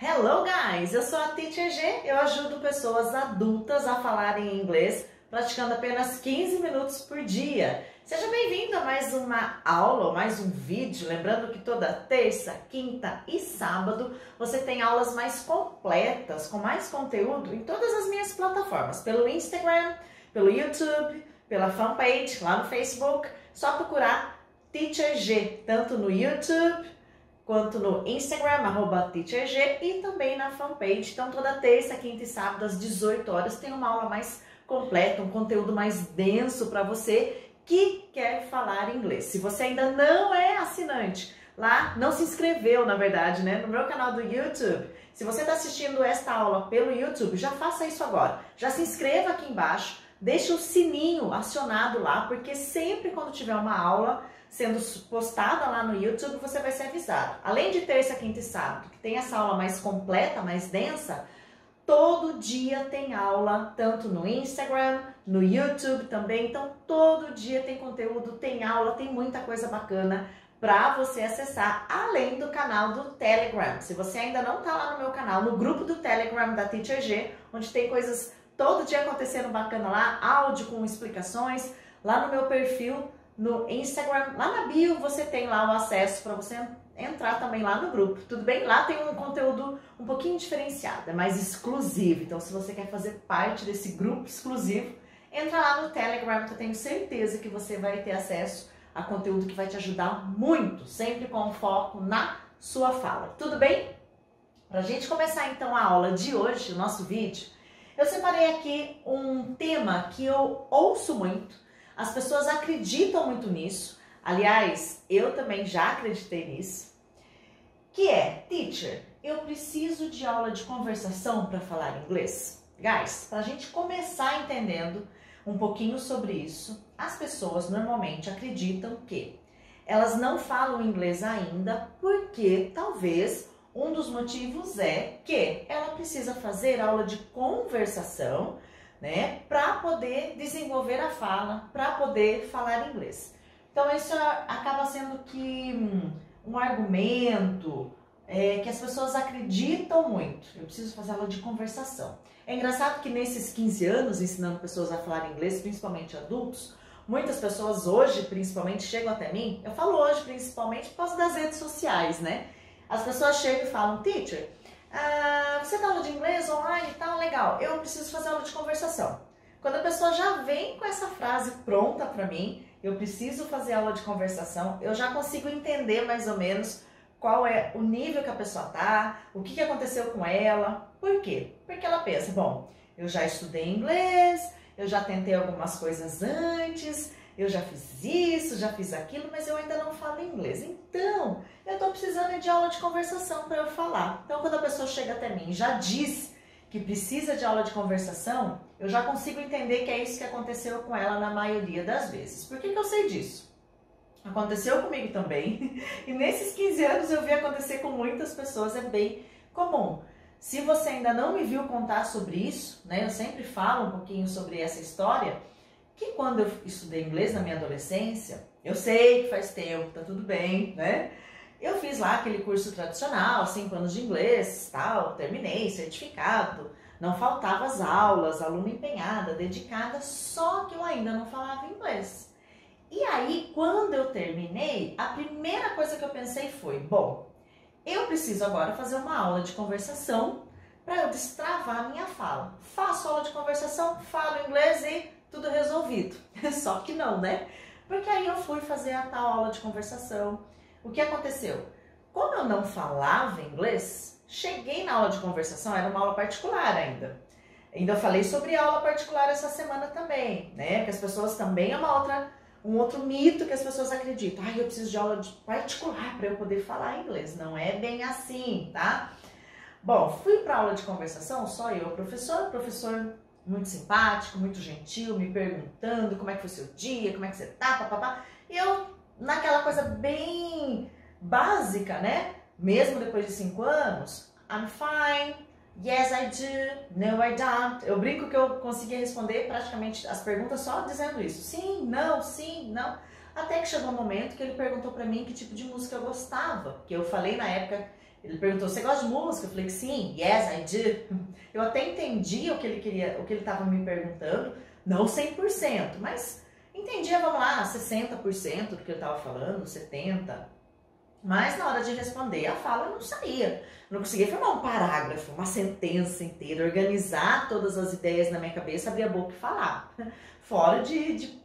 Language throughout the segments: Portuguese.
Hello guys, eu sou a Teacher G, eu ajudo pessoas adultas a falarem inglês praticando apenas 15 minutos por dia. Seja bem-vindo a mais uma aula ou mais um vídeo, lembrando que toda terça, quinta e sábado você tem aulas mais completas, com mais conteúdo em todas as minhas plataformas, pelo Instagram, pelo YouTube, pela fanpage lá no Facebook, só procurar Teacher G, tanto no YouTube quanto no Instagram, @teacherg, e também na fanpage. Então toda terça, quinta e sábado às 18 horas tem uma aula mais completa, um conteúdo mais denso para você que quer falar inglês. Se você ainda não é assinante, lá não se inscreveu, na verdade, né, no meu canal do YouTube. Se você está assistindo esta aula pelo YouTube, já faça isso agora. Já se inscreva aqui embaixo, deixe o sininho acionado lá, porque sempre quando tiver uma aula sendo postada lá no YouTube, você vai ser avisado. Além de terça, quinta e sábado, que tem essa aula mais completa, mais densa, todo dia tem aula, tanto no Instagram, no YouTube também. Então, todo dia tem conteúdo, tem aula, tem muita coisa bacana para você acessar, além do canal do Telegram. Se você ainda não está lá no meu canal, no grupo do Telegram da Teacher G, onde tem coisas todo dia acontecendo bacana lá, áudio com explicações, lá no meu perfil no Instagram, lá na bio você tem lá o acesso para você entrar também lá no grupo, tudo bem? Lá tem um conteúdo um pouquinho diferenciado, é mais exclusivo. Então, se você quer fazer parte desse grupo exclusivo, entra lá no Telegram, que eu tenho certeza que você vai ter acesso a conteúdo que vai te ajudar muito, sempre com foco na sua fala, tudo bem? Para a gente começar então a aula de hoje, o nosso vídeo, eu separei aqui um tema que eu ouço muito. As pessoas acreditam muito nisso, aliás, eu também já acreditei nisso, que é: Teacher, eu preciso de aula de conversação para falar inglês? Guys, para a gente começar entendendo um pouquinho sobre isso, as pessoas normalmente acreditam que elas não falam inglês ainda porque talvez um dos motivos é que ela precisa fazer aula de conversação, né, para poder desenvolver a fala, para poder falar inglês. Então isso acaba sendo que um argumento que as pessoas acreditam muito. Eu preciso fazer aula de conversação. É engraçado que nesses 15 anos ensinando pessoas a falar inglês, principalmente adultos, muitas pessoas hoje principalmente chegam até mim, eu falo hoje principalmente por causa das redes sociais, né? As pessoas chegam e falam: Teacher, você dá aula de inglês online e tal? Legal, eu preciso fazer aula de conversação. Quando a pessoa já vem com essa frase pronta para mim, eu preciso fazer aula de conversação, eu já consigo entender mais ou menos qual é o nível que a pessoa tá, o que aconteceu com ela. Por quê? Porque ela pensa: bom, eu já estudei inglês, eu já tentei algumas coisas antes, eu já fiz isso, já fiz aquilo, mas eu ainda não falo inglês. Então, eu tô precisando de aula de conversação para eu falar. Então, quando a pessoa chega até mim e já diz que precisa de aula de conversação, eu já consigo entender que é isso que aconteceu com ela na maioria das vezes. Por que eu sei disso? Aconteceu comigo também. E nesses 15 anos eu vi acontecer com muitas pessoas, é bem comum. Se você ainda não me viu contar sobre isso, né, eu sempre falo um pouquinho sobre essa história, que quando eu estudei inglês na minha adolescência, eu sei que faz tempo, tá tudo bem, né? Eu fiz lá aquele curso tradicional, 5 anos de inglês, tal, terminei, certificado, não faltava as aulas, aluna empenhada, dedicada, só que eu ainda não falava inglês. E aí, quando eu terminei, a primeira coisa que eu pensei foi: bom, eu preciso agora fazer uma aula de conversação para eu destravar a minha fala. Faço aula de conversação, falo inglês e tudo resolvido. Só que não, né? Porque aí eu fui fazer a tal aula de conversação. O que aconteceu? Como eu não falava inglês, cheguei na aula de conversação, era uma aula particular ainda. Ainda falei sobre aula particular essa semana também, né? Que as pessoas também é um outro mito que as pessoas acreditam. Eu preciso de aula de particular para eu poder falar inglês. Não é bem assim, tá? Bom, fui para aula de conversação, só eu, professor muito simpático, muito gentil, me perguntando como é que foi seu dia, como é que você tá, papapá. E eu, naquela coisa bem básica, né? Mesmo depois de 5 anos, I'm fine, yes I do, no I don't. Eu brinco que eu conseguia responder praticamente as perguntas só dizendo isso. Sim, não. Até que chegou um momento que ele perguntou pra mim que tipo de música eu gostava. Que eu falei na época Ele perguntou, você gosta de música? Eu falei que sim, yes, I do. Eu até entendi o que ele estava me perguntando, não 100%, mas entendia, vamos lá, 60% do que ele estava falando, 70%. Mas na hora de responder, a fala não saía. Eu não conseguia formar um parágrafo, uma sentença inteira, organizar todas as ideias na minha cabeça, abrir a boca e falar. Fora de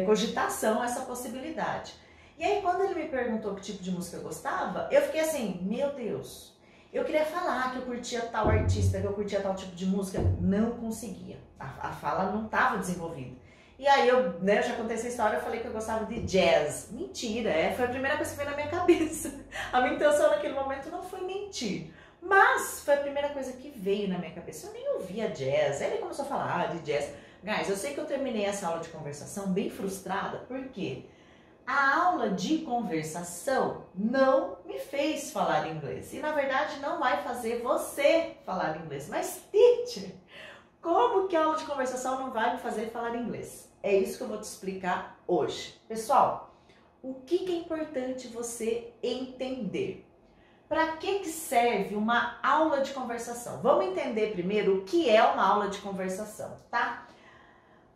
cogitação essa possibilidade. E aí, quando ele me perguntou que tipo de música eu gostava, eu fiquei assim, meu Deus, eu queria falar que eu curtia tal artista, que eu curtia tal tipo de música, não conseguia. A fala não estava desenvolvida. E aí, eu já contei essa história, eu falei que eu gostava de jazz. Mentira, foi a primeira coisa que veio na minha cabeça. A minha intenção naquele momento não foi mentir, mas foi a primeira coisa que veio na minha cabeça. Eu nem ouvia jazz. Aí ele começou a falar de jazz. Guys, eu sei que eu terminei essa aula de conversação bem frustrada, por quê? A aula de conversação não me fez falar inglês. E na verdade não vai fazer você falar inglês. Mas, teacher, como que a aula de conversação não vai me fazer falar inglês? É isso que eu vou te explicar hoje. Pessoal, o que é importante você entender? Para que serve uma aula de conversação? Vamos entender primeiro o que é uma aula de conversação, tá?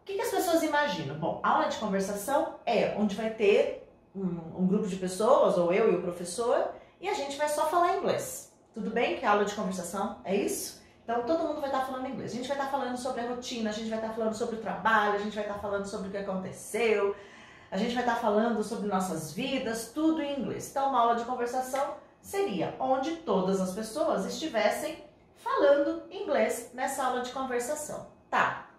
O que as pessoas imaginam? Bom, a aula de conversação é onde vai ter um grupo de pessoas, ou eu e o professor, e a gente vai só falar inglês. Tudo bem que a aula de conversação é isso? Então, todo mundo vai estar falando inglês. A gente vai estar falando sobre a rotina, a gente vai estar falando sobre o trabalho, a gente vai estar falando sobre o que aconteceu, a gente vai estar falando sobre nossas vidas, tudo em inglês. Então, uma aula de conversação seria onde todas as pessoas estivessem falando inglês nessa aula de conversação. Tá.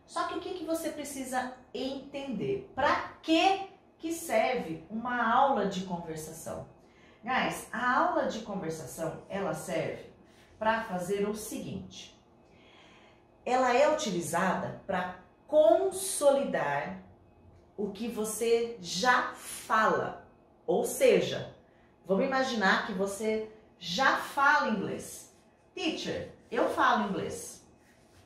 Só que o que você precisa entender? Para que serve uma aula de conversação? Guys, a aula de conversação, ela serve para fazer o seguinte. Ela é utilizada para consolidar o que você já fala. Ou seja, vamos imaginar que você já fala inglês. Teacher, eu falo inglês.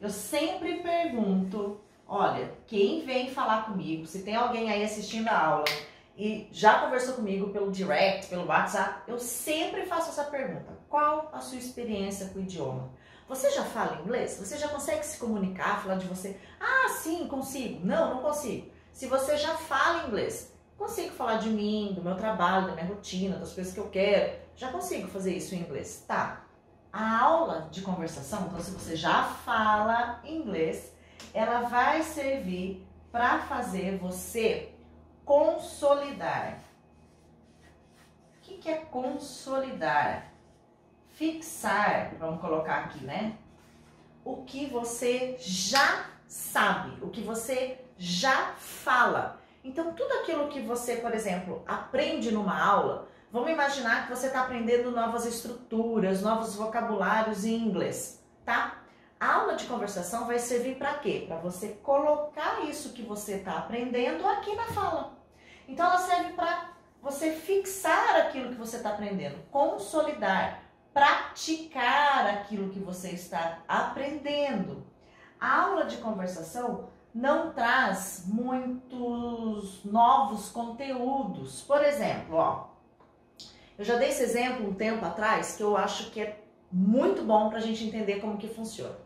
Eu sempre pergunto, olha, quem vem falar comigo, se tem alguém aí assistindo a aula e já conversou comigo pelo direct, pelo WhatsApp, eu sempre faço essa pergunta. Qual a sua experiência com o idioma? Você já fala inglês? Você já consegue se comunicar, falar de você? Ah, sim, consigo. Não, não consigo. Se você já fala inglês, consigo falar de mim, do meu trabalho, da minha rotina, das coisas que eu quero. Já consigo fazer isso em inglês. Tá. A aula de conversação, então se você já fala inglês, ela vai servir para fazer você consolidar. O que é consolidar? Fixar, vamos colocar aqui, né? O que você já sabe, o que você já fala. Então, tudo aquilo que você, por exemplo, aprende numa aula, vamos imaginar que você está aprendendo novas estruturas, novos vocabulários em inglês, tá? A aula de conversação vai servir para quê? Para você colocar isso que você está aprendendo aqui na fala. Então, ela serve para você fixar aquilo que você está aprendendo, consolidar, praticar aquilo que você está aprendendo. A aula de conversação não traz muitos novos conteúdos. Por exemplo, ó, eu já dei esse exemplo um tempo atrás que eu acho que é muito bom para a gente entender como que funciona.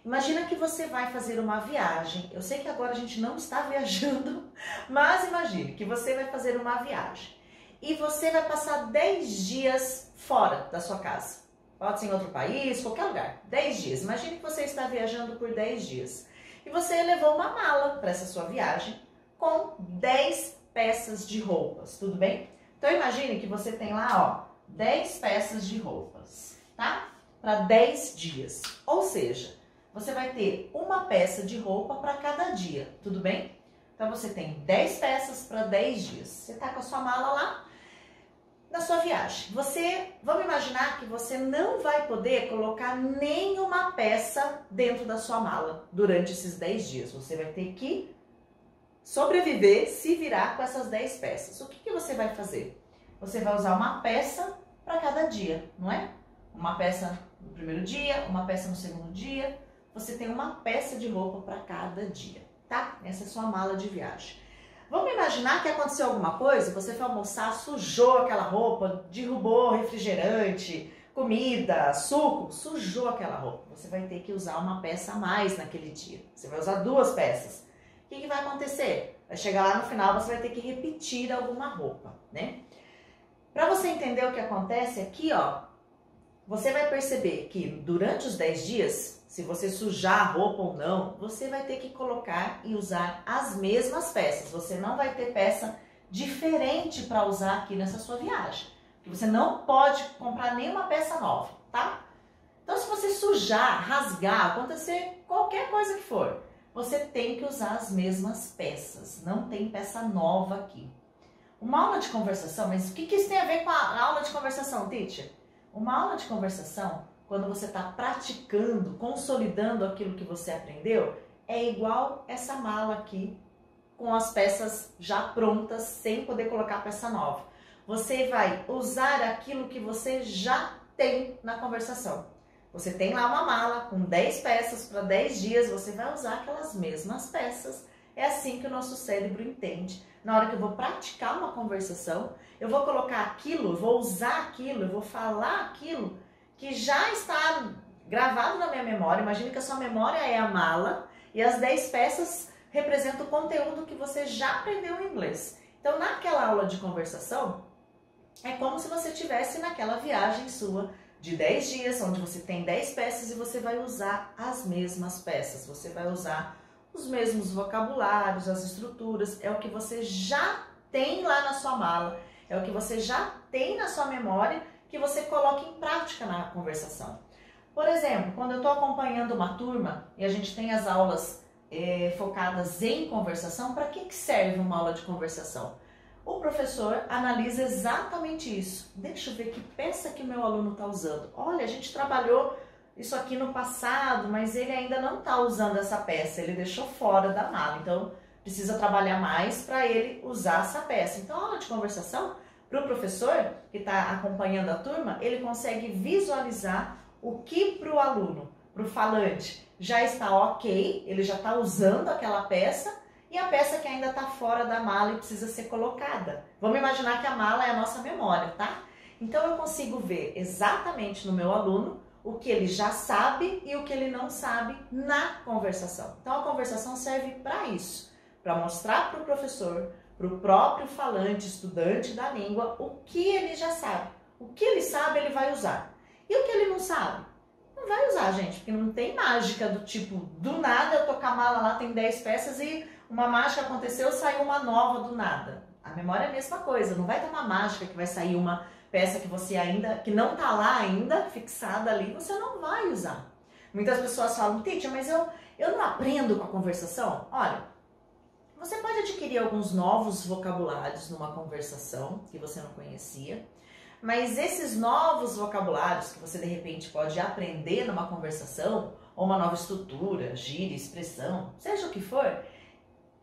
Imagina que você vai fazer uma viagem. Eu sei que agora a gente não está viajando, mas imagine que você vai fazer uma viagem e você vai passar 10 dias fora da sua casa. Pode ser em outro país, qualquer lugar. 10 dias. Imagine que você está viajando por 10 dias. E você levou uma mala para essa sua viagem com 10 peças de roupas, tudo bem? Então imagine que você tem lá, ó, 10 peças de roupas, tá? Para 10 dias. Ou seja, você vai ter uma peça de roupa para cada dia, tudo bem? Então você tem 10 peças para 10 dias. Você tá com a sua mala lá na sua viagem. Vamos imaginar que você não vai poder colocar nenhuma peça dentro da sua mala durante esses 10 dias. Você vai ter que sobreviver, se virar com essas 10 peças. O que você vai fazer? Você vai usar uma peça para cada dia, não é? Uma peça no primeiro dia, uma peça no segundo dia. Você tem uma peça de roupa para cada dia, tá? Essa é a sua mala de viagem. Vamos imaginar que aconteceu alguma coisa, você foi almoçar, sujou aquela roupa, derrubou refrigerante, comida, suco, sujou aquela roupa. Você vai ter que usar uma peça a mais naquele dia. Você vai usar 2 peças. O que vai acontecer? Vai chegar lá no final, você vai ter que repetir alguma roupa, né? Para você entender o que acontece aqui, ó, você vai perceber que durante os 10 dias, se você sujar a roupa ou não, você vai ter que colocar e usar as mesmas peças. Você não vai ter peça diferente para usar aqui nessa sua viagem. Você não pode comprar nenhuma peça nova, tá? Então, se você sujar, rasgar, acontecer qualquer coisa que for, você tem que usar as mesmas peças. Não tem peça nova aqui. Uma aula de conversação, mas o que isso tem a ver com a aula de conversação, teacher? Uma aula de conversação, quando você está praticando, consolidando aquilo que você aprendeu, é igual essa mala aqui, com as peças já prontas, sem poder colocar peça nova. Você vai usar aquilo que você já tem na conversação. Você tem lá uma mala com 10 peças para 10 dias, você vai usar aquelas mesmas peças. É assim que o nosso cérebro entende. Na hora que eu vou praticar uma conversação, eu vou colocar aquilo, eu vou usar aquilo, eu vou falar aquilo que já está gravado na minha memória. Imagine que a sua memória é a mala e as 10 peças representam o conteúdo que você já aprendeu em inglês. Então, naquela aula de conversação, é como se você estivesse naquela viagem sua de 10 dias, onde você tem 10 peças e você vai usar as mesmas peças. Você vai usar os mesmos vocabulários, as estruturas, é o que você já tem lá na sua mala, é o que você já tem na sua memória, que você coloca em prática na conversação. Por exemplo, quando eu estou acompanhando uma turma e a gente tem as aulas focadas em conversação, para que serve uma aula de conversação? O professor analisa exatamente isso. Deixa eu ver que peça que o meu aluno está usando. Olha, a gente trabalhou isso aqui no passado, mas ele ainda não está usando essa peça, ele deixou fora da mala, então precisa trabalhar mais para ele usar essa peça. Então, a aula de conversação, para o professor que está acompanhando a turma, ele consegue visualizar o que para o aluno, para o falante, já está ok, ele já está usando aquela peça, e a peça que ainda está fora da mala e precisa ser colocada. Vamos imaginar que a mala é a nossa memória, tá? Então, eu consigo ver exatamente no meu aluno o que ele já sabe e o que ele não sabe na conversação. Então, a conversação serve para isso, para mostrar para o professor, para o próprio falante, estudante da língua, o que ele já sabe. O que ele sabe, ele vai usar. E o que ele não sabe? Não vai usar, gente, porque não tem mágica do tipo, do nada eu tô com a mala lá, tem 10 peças e uma mágica aconteceu, saiu uma nova do nada. A memória é a mesma coisa, não vai ter uma mágica que vai sair uma peça que você ainda, que não tá lá ainda, fixada ali, você não vai usar. Muitas pessoas falam, teacher, mas eu não aprendo com a conversação. Olha, você pode adquirir alguns novos vocabulários numa conversação que você não conhecia, mas esses novos vocabulários que você de repente pode aprender numa conversação, ou uma nova estrutura, gíria, expressão, seja o que for,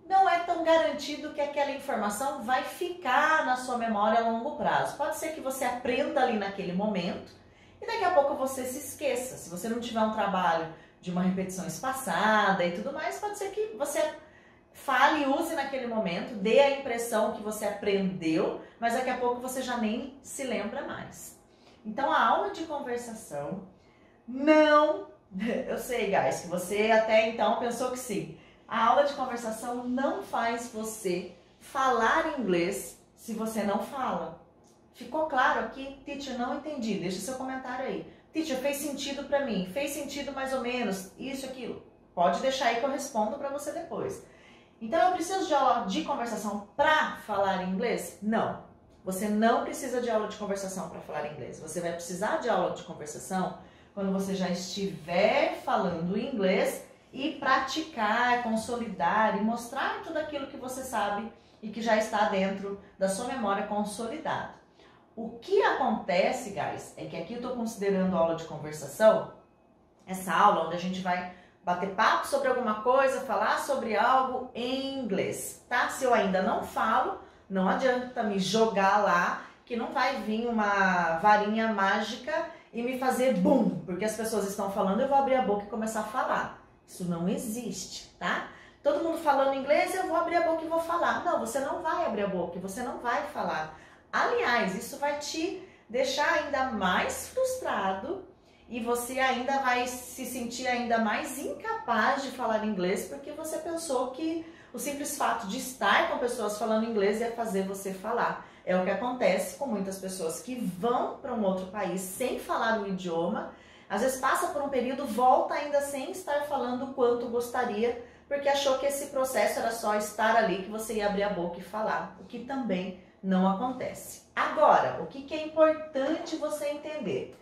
não é tão garantido que aquela informação vai ficar na sua memória a longo prazo. Pode ser que você aprenda ali naquele momento e daqui a pouco você se esqueça. Se você não tiver um trabalho de uma repetição espaçada e tudo mais, pode ser que você fale e use naquele momento, dê a impressão que você aprendeu, mas daqui a pouco você já nem se lembra mais. Então, a aula de conversação não... Eu sei, guys, que você até então pensou que sim. A aula de conversação não faz você falar inglês se você não fala. Ficou claro aqui? Teacher, não entendi. Deixa seu comentário aí. Teacher, fez sentido pra mim? Fez sentido mais ou menos? Isso, aquilo. Pode deixar aí que eu respondo pra você depois. Então, eu preciso de aula de conversação pra falar inglês? Não. Você não precisa de aula de conversação pra falar inglês. Você vai precisar de aula de conversação quando você já estiver falando inglês e praticar, consolidar e mostrar tudo aquilo que você sabe e que já está dentro da sua memória consolidado. O que acontece, guys, é que aqui eu estou considerando a aula de conversação, essa aula onde a gente vai bater papo sobre alguma coisa, falar sobre algo em inglês, tá? Se eu ainda não falo, não adianta me jogar lá, que não vai vir uma varinha mágica e me fazer bum, porque as pessoas estão falando, eu vou abrir a boca e começar a falar. Isso não existe, tá? Todo mundo falando inglês, eu vou abrir a boca e vou falar. Não, você não vai abrir a boca, você não vai falar. Aliás, isso vai te deixar ainda mais frustrado e você ainda vai se sentir ainda mais incapaz de falar inglês porque você pensou que o simples fato de estar com pessoas falando inglês ia fazer você falar. É o que acontece com muitas pessoas que vão para um outro país sem falar o idioma, às vezes passa por um período, volta ainda sem estar falando o quanto gostaria, porque achou que esse processo era só estar ali, que você ia abrir a boca e falar, o que também não acontece. Agora, o que é importante você entender?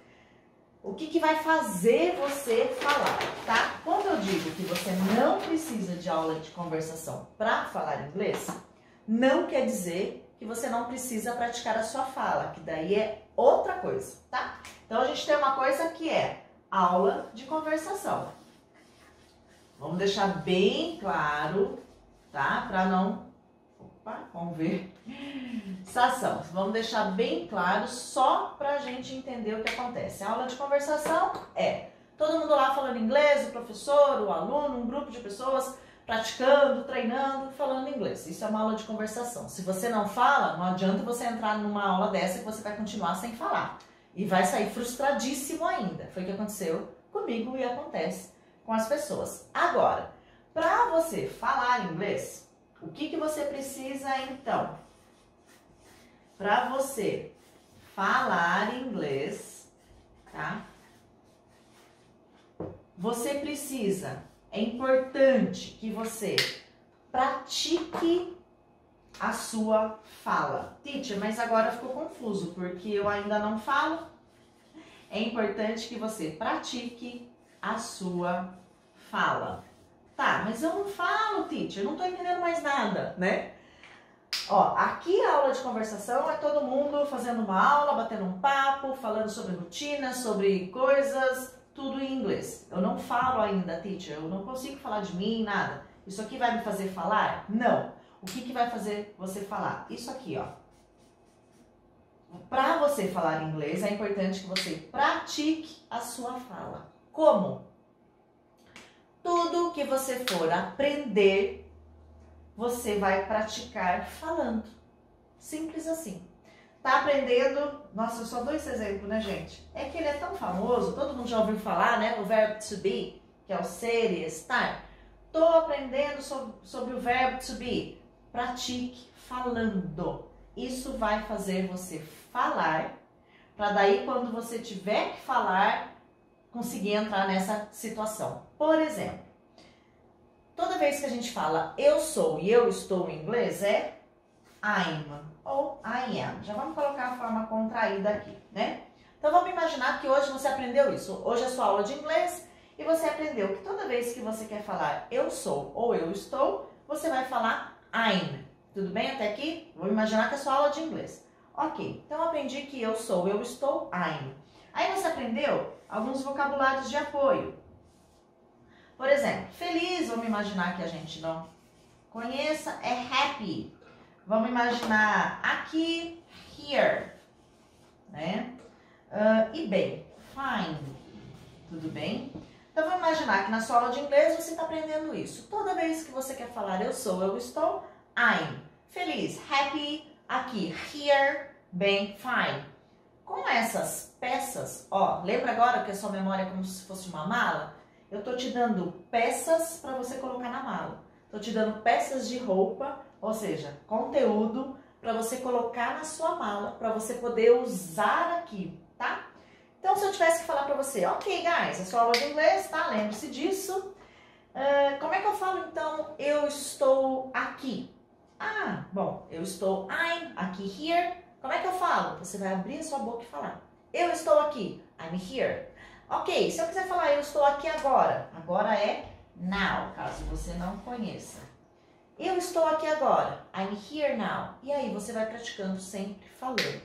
O que vai fazer você falar, tá? Quando eu digo que você não precisa de aula de conversação para falar inglês, não quer dizer que você não precisa praticar a sua fala, que daí é outra coisa, tá? Então a gente tem uma coisa que é aula de conversação. Vamos deixar bem claro, tá? Para não... Opa, vamos ver. Sação. Vamos deixar bem claro só pra gente entender o que acontece. A aula de conversação é todo mundo lá falando inglês, o professor, o aluno, um grupo de pessoas praticando, treinando, falando inglês. Isso é uma aula de conversação. Se você não fala, não adianta você entrar numa aula dessa que você vai continuar sem falar. E vai sair frustradíssimo ainda. Foi o que aconteceu comigo e acontece com as pessoas. Agora, para você falar inglês, o que você precisa então? Para você falar inglês, tá? Você precisa, é importante que você pratique a sua fala. Teacher, mas agora ficou confuso, porque eu ainda não falo. É importante que você pratique a sua fala. Tá, mas eu não falo, teacher, eu não tô entendendo mais nada, né? Ó, aqui a aula de conversação é todo mundo fazendo uma aula, batendo um papo, falando sobre rotina, sobre coisas, tudo em inglês. Eu não falo ainda, teacher, eu não consigo falar de mim, nada. Isso aqui vai me fazer falar? Não. O que vai fazer você falar? Isso aqui, ó. Para você falar inglês, é importante que você pratique a sua fala. Como? Tudo que você for aprender, você vai praticar falando. Simples assim. Tá aprendendo... Nossa, eu só dou esse exemplo, né, gente? É que ele é tão famoso, todo mundo já ouviu falar, né? O verbo to be, que é o ser e estar. Tô aprendendo sobre o verbo to be. Pratique falando. Isso vai fazer você falar, para daí quando você tiver que falar, conseguir entrar nessa situação. Por exemplo, toda vez que a gente fala eu sou e eu estou em inglês é I'm ou I am. Já vamos colocar a forma contraída aqui, né? Então vamos imaginar que hoje você aprendeu isso. Hoje é sua aula de inglês e você aprendeu que toda vez que você quer falar eu sou ou eu estou, você vai falar I'm. Tudo bem até aqui? Vou imaginar que é sua aula de inglês. Ok, então eu aprendi que eu sou, eu estou, I'm. Aí você aprendeu alguns vocabulários de apoio. Por exemplo, feliz, vamos imaginar que a gente não conheça, é happy. Vamos imaginar aqui, here, né? E bem, fine, tudo bem? Então vamos imaginar que na sua aula de inglês você está aprendendo isso. Toda vez que você quer falar eu sou, eu estou, I'm. Feliz, happy, aqui, here, bem, fine. Com essas peças, ó, lembra agora que a sua memória é como se fosse uma mala? Eu tô te dando peças para você colocar na mala. Tô te dando peças de roupa, ou seja, conteúdo para você colocar na sua mala, para você poder usar aqui, tá? Então, se eu tivesse que falar para você, ok, guys, a sua aula de inglês, tá? Lembre-se disso. Como é que eu falo, então, eu estou aqui? Ah, bom, eu estou, I'm, aqui, here. Como é que eu falo? Você vai abrir a sua boca e falar. Eu estou aqui, I'm here. Ok, se eu quiser falar eu estou aqui agora, agora é now, caso você não conheça. Eu estou aqui agora, I'm here now. E aí você vai praticando sempre falando.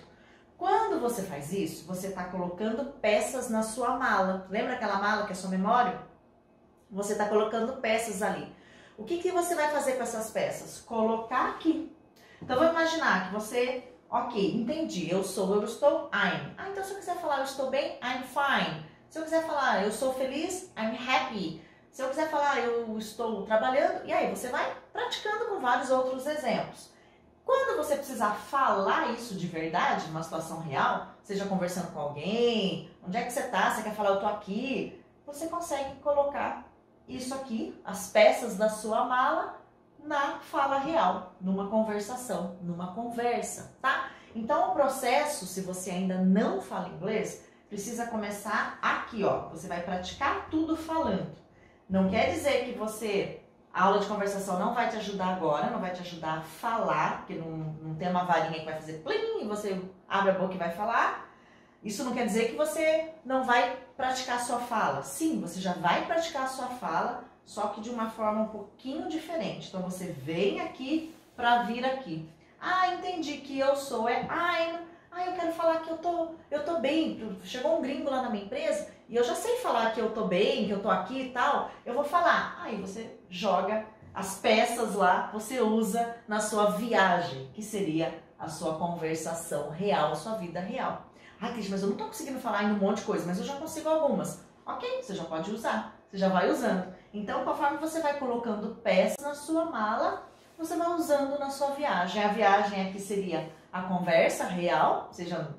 Quando você faz isso, você está colocando peças na sua mala. Lembra aquela mala que é sua memória? Você está colocando peças ali. O que você vai fazer com essas peças? Colocar aqui. Então, vou imaginar que você... Ok, entendi. Eu sou, eu estou, I'm. Então se eu quiser falar eu estou bem, I'm fine. Se eu quiser falar eu sou feliz, I'm happy. Se eu quiser falar, eu estou trabalhando, e aí você vai praticando com vários outros exemplos. Quando você precisar falar isso de verdade, numa situação real, seja conversando com alguém, onde é que você está, você quer falar, eu estou aqui, você consegue colocar isso aqui, as peças da sua mala, na fala real, numa conversação, numa conversa, tá? Então o processo, se você ainda não fala inglês, precisa começar aqui, ó. Você vai praticar tudo falando. Não quer dizer que a aula de conversação não vai te ajudar agora, não vai te ajudar a falar, porque não tem uma varinha que vai fazer plim e você abre a boca e vai falar. Isso não quer dizer que você não vai praticar a sua fala. Sim, você já vai praticar a sua fala, só que de uma forma um pouquinho diferente. Então você vem aqui para vir aqui. Ah, entendi que eu sou eu quero falar que eu tô bem. Chegou um gringo lá na minha empresa e eu já sei falar que eu tô bem, que eu tô aqui e tal. Eu vou falar. Aí você joga as peças lá, você usa na sua viagem, que seria a sua conversação real, a sua vida real. Ah, Cris, mas eu não tô conseguindo falar ainda um monte de coisa, mas eu já consigo algumas. Ok, você já pode usar, você já vai usando. Então, conforme você vai colocando peças na sua mala, você vai usando na sua viagem. A viagem aqui seria a conversa real, seja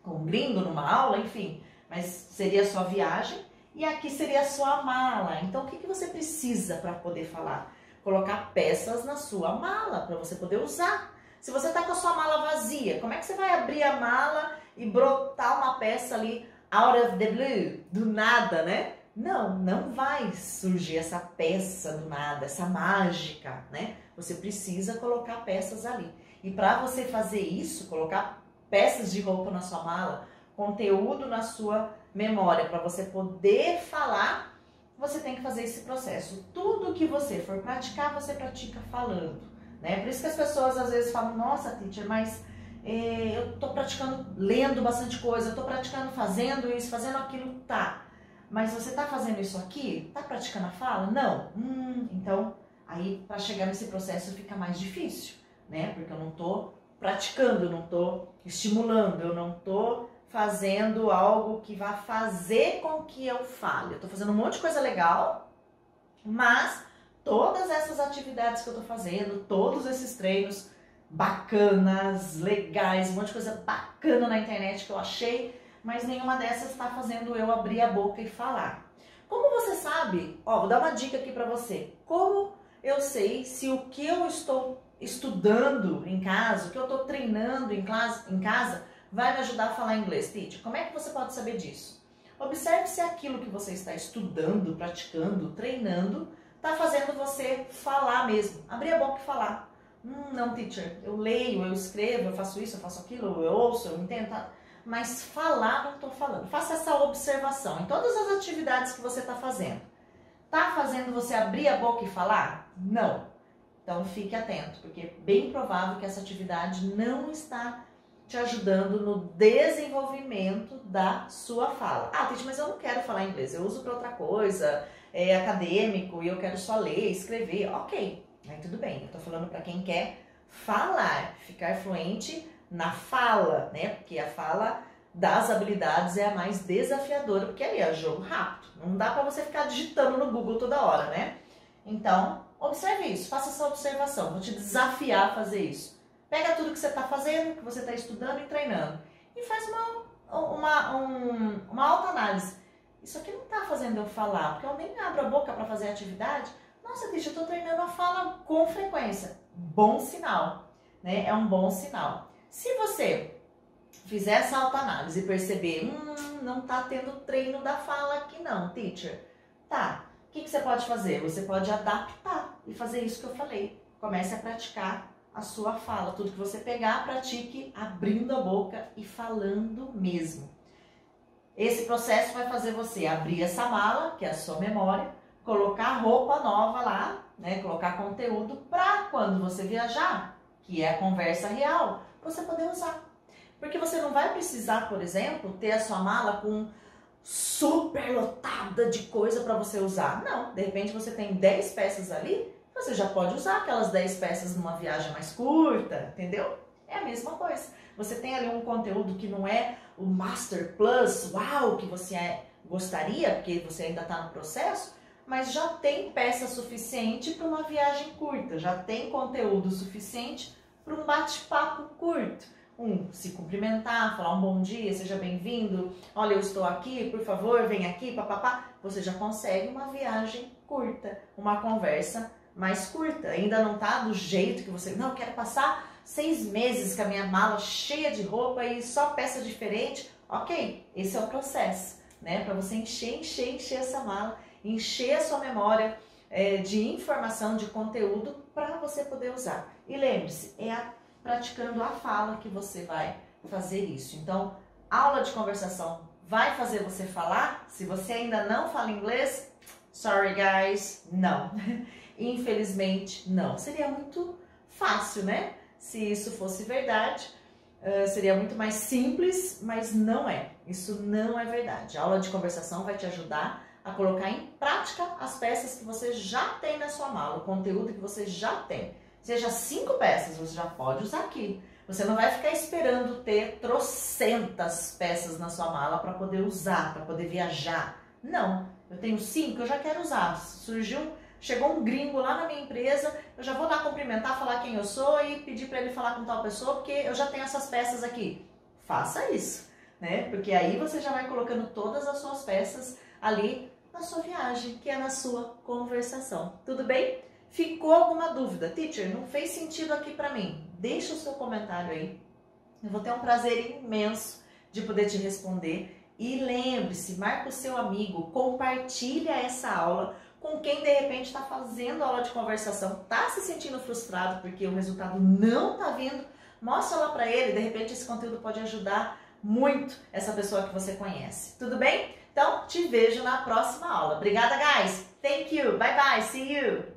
com um gringo, numa aula, enfim, mas seria a sua viagem. E aqui seria a sua mala. Então, o que você precisa para poder falar? Colocar peças na sua mala, para você poder usar. Se você está com a sua mala vazia, como é que você vai abrir a mala e brotar uma peça ali out of the blue, do nada, né? Não vai surgir essa peça do nada, essa mágica, né? Você precisa colocar peças ali. E para você fazer isso, colocar peças de roupa na sua mala, conteúdo na sua memória, para você poder falar, você tem que fazer esse processo. Tudo que você for praticar, você pratica falando, né? Por isso que as pessoas às vezes falam, nossa, teacher, mas eu estou praticando, lendo bastante coisa, eu estou praticando fazendo isso, fazendo aquilo, tá. Mas você está fazendo isso aqui? Está praticando a fala? Não. Então, aí para chegar nesse processo fica mais difícil, né? Porque eu não estou praticando, eu não estou estimulando, eu não estou fazendo algo que vá fazer com que eu fale. Eu estou fazendo um monte de coisa legal, mas todas essas atividades que eu estou fazendo, todos esses treinos bacanas, legais, um monte de coisa bacana na internet que eu achei, mas nenhuma dessas está fazendo eu abrir a boca e falar. Como você sabe, ó, vou dar uma dica aqui para você. Como eu sei se o que eu estou estudando em casa, o que eu estou treinando em casa, vai me ajudar a falar inglês, teacher? Como é que você pode saber disso? Observe se aquilo que você está estudando, praticando, treinando, está fazendo você falar mesmo, abrir a boca e falar. Não, teacher, eu leio, eu escrevo, eu faço isso, eu faço aquilo, eu ouço, eu entendo, tá? Mas falar não estou falando. Faça essa observação em todas as atividades que você está fazendo. Está fazendo você abrir a boca e falar? Não. Então fique atento, porque é bem provável que essa atividade não está te ajudando no desenvolvimento da sua fala. Ah, Titi, mas eu não quero falar inglês, eu uso para outra coisa, é acadêmico e eu quero só ler, escrever. Ok, aí tudo bem. Eu estou falando para quem quer falar, ficar fluente na fala, né? Porque a fala das habilidades é a mais desafiadora, porque ali é jogo rápido. Não dá para você ficar digitando no Google toda hora, né? Então, observe isso, faça essa observação. Vou te desafiar a fazer isso. Pega tudo que você está fazendo, que você está estudando e treinando, e faz uma autoanálise. Isso aqui não está fazendo eu falar, porque eu nem abro a boca para fazer a atividade. Nossa, Tisha, eu estou treinando a fala com frequência. Bom sinal, né? É um bom sinal. Se você fizer essa autoanálise e perceber, não está tendo treino da fala aqui não, teacher. Tá, o que você pode fazer? Você pode adaptar e fazer isso que eu falei. Comece a praticar a sua fala. Tudo que você pegar, pratique abrindo a boca e falando mesmo. Esse processo vai fazer você abrir essa mala, que é a sua memória, colocar roupa nova lá, né? Colocar conteúdo para quando você viajar, que é a conversa real, você poder usar. Porque você não vai precisar, por exemplo, ter a sua mala com super lotada de coisa para você usar. Não, de repente você tem 10 peças ali, você já pode usar aquelas 10 peças numa viagem mais curta, entendeu? É a mesma coisa. Você tem ali um conteúdo que não é o Master Plus, uau, que você gostaria, porque você ainda está no processo. mas já tem peça suficiente para uma viagem curta, já tem conteúdo suficiente para um bate-papo curto. Se cumprimentar, falar um bom dia, seja bem-vindo, olha, eu estou aqui, por favor, vem aqui, papapá. Você já consegue uma viagem curta, uma conversa mais curta. Ainda não tá do jeito que você... Não, eu quero passar 6 meses com a minha mala cheia de roupa e só peça diferente. Ok, esse é o processo, né? Para você encher essa mala, encher a sua memória de informação, de conteúdo para você poder usar. E lembre-se, praticando a fala que você vai fazer isso. Então, aula de conversação vai fazer você falar? Se você ainda não fala inglês, sorry guys, não. Infelizmente, não. Seria muito fácil, né? Se isso fosse verdade, seria muito mais simples, mas não é. Isso não é verdade. A aula de conversação vai te ajudar a colocar em prática as peças que você já tem na sua mala, o conteúdo que você já tem. Seja 5 peças, você já pode usar aqui. Você não vai ficar esperando ter trocentas peças na sua mala para poder usar, para poder viajar. Não, eu tenho 5, eu já quero usar. Chegou um gringo lá na minha empresa, eu já vou lá cumprimentar, falar quem eu sou e pedir para ele falar com tal pessoa, porque eu já tenho essas peças aqui. Faça isso, né? Porque aí você já vai colocando todas as suas peças ali na sua viagem, que é na sua conversação. Tudo bem? Ficou alguma dúvida? Teacher, não fez sentido aqui para mim? Deixa o seu comentário aí. Eu vou ter um prazer imenso de poder te responder. E lembre-se, marca o seu amigo, compartilha essa aula com quem de repente está fazendo aula de conversação, está se sentindo frustrado porque o resultado não está vindo. Mostra lá para ele, de repente esse conteúdo pode ajudar muito essa pessoa que você conhece. Tudo bem? Então, te vejo na próxima aula. Obrigada, guys! Thank you! Bye, bye! See you!